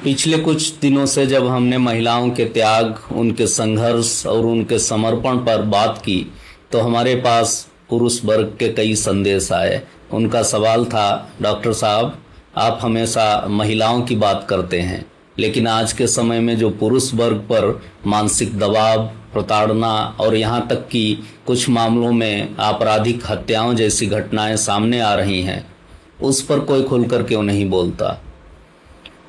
पिछले कुछ दिनों से जब हमने महिलाओं के त्याग, उनके संघर्ष और उनके समर्पण पर बात की, तो हमारे पास पुरुष वर्ग के कई संदेश आए। उनका सवाल था, डॉक्टर साहब, आप हमेशा महिलाओं की बात करते हैं, लेकिन आज के समय में जो पुरुष वर्ग पर मानसिक दबाव, प्रताड़ना और यहाँ तक कि कुछ मामलों में आपराधिक हत्याओं जैसी घटनाएं सामने आ रही हैं, उस पर कोई खुलकर क्यों नहीं बोलता।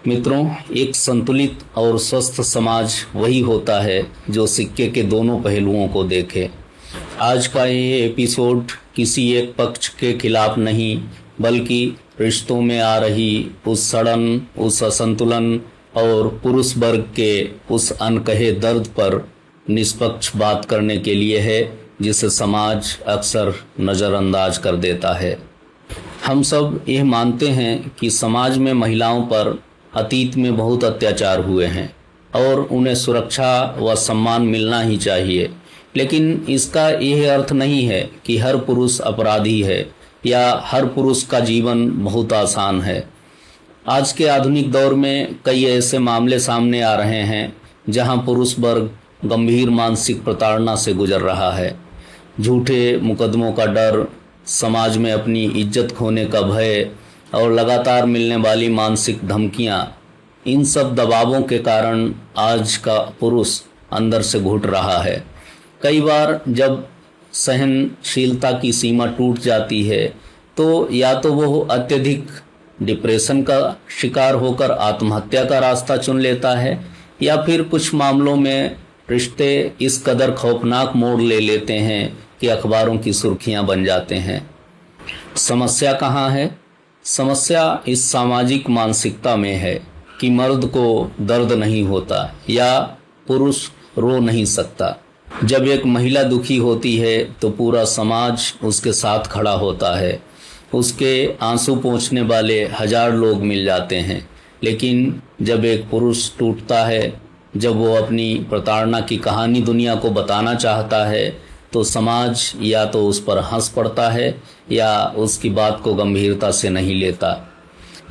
मित्रों, एक संतुलित और स्वस्थ समाज वही होता है जो सिक्के के दोनों पहलुओं को देखे। आज का ये एपिसोड किसी एक पक्ष के खिलाफ नहीं, बल्कि रिश्तों में आ रही उस सड़न, उस असंतुलन और पुरुष वर्ग के उस अनकहे दर्द पर निष्पक्ष बात करने के लिए है, जिसे समाज अक्सर नज़रअंदाज कर देता है। हम सब यह मानते हैं कि समाज में महिलाओं पर अतीत में बहुत अत्याचार हुए हैं और उन्हें सुरक्षा व सम्मान मिलना ही चाहिए, लेकिन इसका यह अर्थ नहीं है कि हर पुरुष अपराधी है या हर पुरुष का जीवन बहुत आसान है। आज के आधुनिक दौर में कई ऐसे मामले सामने आ रहे हैं जहां पुरुष वर्ग गंभीर मानसिक प्रताड़ना से गुजर रहा है। झूठे मुकदमों का डर, समाज में अपनी इज्जत खोने का भय और लगातार मिलने वाली मानसिक धमकियां, इन सब दबावों के कारण आज का पुरुष अंदर से घुट रहा है। कई बार जब सहनशीलता की सीमा टूट जाती है तो या तो वो अत्यधिक डिप्रेशन का शिकार होकर आत्महत्या का रास्ता चुन लेता है, या फिर कुछ मामलों में रिश्ते इस कदर खौफनाक मोड़ ले लेते हैं कि अखबारों की सुर्खियां बन जाते हैं। समस्या कहाँ है? समस्या इस सामाजिक मानसिकता में है कि मर्द को दर्द नहीं होता या पुरुष रो नहीं सकता। जब एक महिला दुखी होती है तो पूरा समाज उसके साथ खड़ा होता है। उसके आंसू पोंछने वाले 1000 लोग मिल जाते हैं, लेकिन जब एक पुरुष टूटता है, जब वो अपनी प्रताड़ना की कहानी दुनिया को बताना चाहता है, तो समाज या तो उस पर हंस पड़ता है या उसकी बात को गंभीरता से नहीं लेता।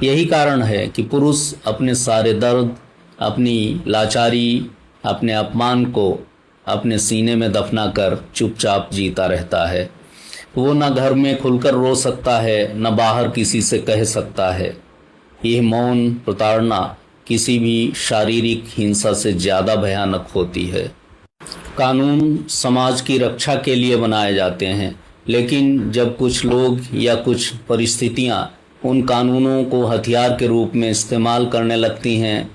यही कारण है कि पुरुष अपने सारे दर्द, अपनी लाचारी, अपने अपमान को अपने सीने में दफना कर चुपचाप जीता रहता है। वो न घर में खुलकर रो सकता है, न बाहर किसी से कह सकता है। यह मौन प्रताड़ना किसी भी शारीरिक हिंसा से ज़्यादा भयानक होती है। कानून समाज की रक्षा के लिए बनाए जाते हैं, लेकिन जब कुछ लोग या कुछ परिस्थितियां उन कानूनों को हथियार के रूप में इस्तेमाल करने लगती हैं,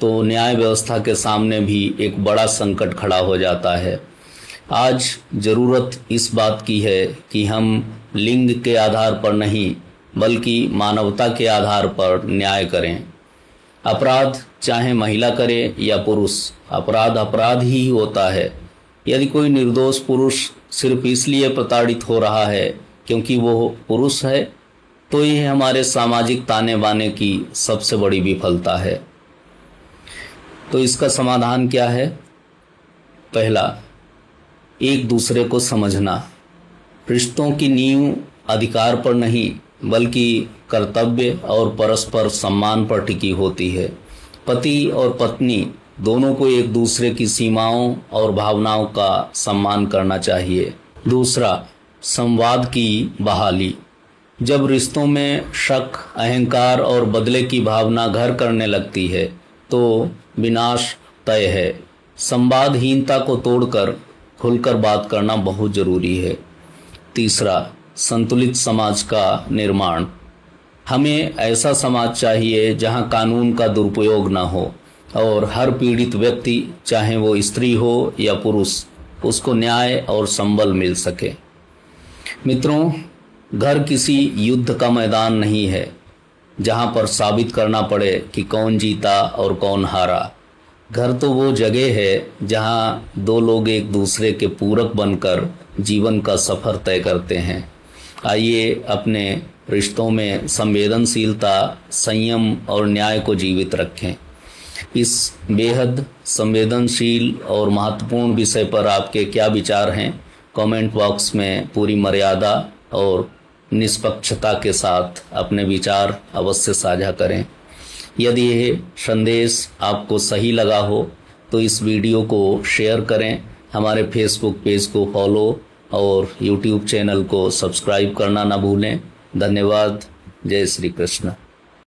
तो न्याय व्यवस्था के सामने भी एक बड़ा संकट खड़ा हो जाता है। आज ज़रूरत इस बात की है कि हम लिंग के आधार पर नहीं, बल्कि मानवता के आधार पर न्याय करें। अपराध चाहे महिला करे या पुरुष, अपराध अपराध ही होता है। यदि कोई निर्दोष पुरुष सिर्फ इसलिए प्रताड़ित हो रहा है क्योंकि वो पुरुष है, तो यह हमारे सामाजिक ताने बाने की सबसे बड़ी विफलता है। तो इसका समाधान क्या है? पहला, एक दूसरे को समझना। रिश्तों की नींव अधिकार पर नहीं, बल्कि कर्तव्य और परस्पर सम्मान पर टिकी होती है। पति और पत्नी दोनों को एक दूसरे की सीमाओं और भावनाओं का सम्मान करना चाहिए। दूसरा, संवाद की बहाली। जब रिश्तों में शक, अहंकार और बदले की भावना घर करने लगती है, तो विनाश तय है। संवादहीनता को तोड़कर खुलकर बात करना बहुत जरूरी है। तीसरा, संतुलित समाज का निर्माण। हमें ऐसा समाज चाहिए जहां कानून का दुरुपयोग न हो और हर पीड़ित व्यक्ति, चाहे वो स्त्री हो या पुरुष, उसको न्याय और संबल मिल सके। मित्रों, घर किसी युद्ध का मैदान नहीं है जहां पर साबित करना पड़े कि कौन जीता और कौन हारा। घर तो वो जगह है जहां दो लोग एक दूसरे के पूरक बनकर जीवन का सफर तय करते हैं। आइए अपने रिश्तों में संवेदनशीलता, संयम और न्याय को जीवित रखें। इस बेहद संवेदनशील और महत्वपूर्ण विषय पर आपके क्या विचार हैं? कमेंट बॉक्स में पूरी मर्यादा और निष्पक्षता के साथ अपने विचार अवश्य साझा करें। यदि यह संदेश आपको सही लगा हो तो इस वीडियो को शेयर करें, हमारे फेसबुक पेज को फॉलो और यूट्यूब चैनल को सब्सक्राइब करना ना भूलें। धन्यवाद। जय श्री कृष्ण।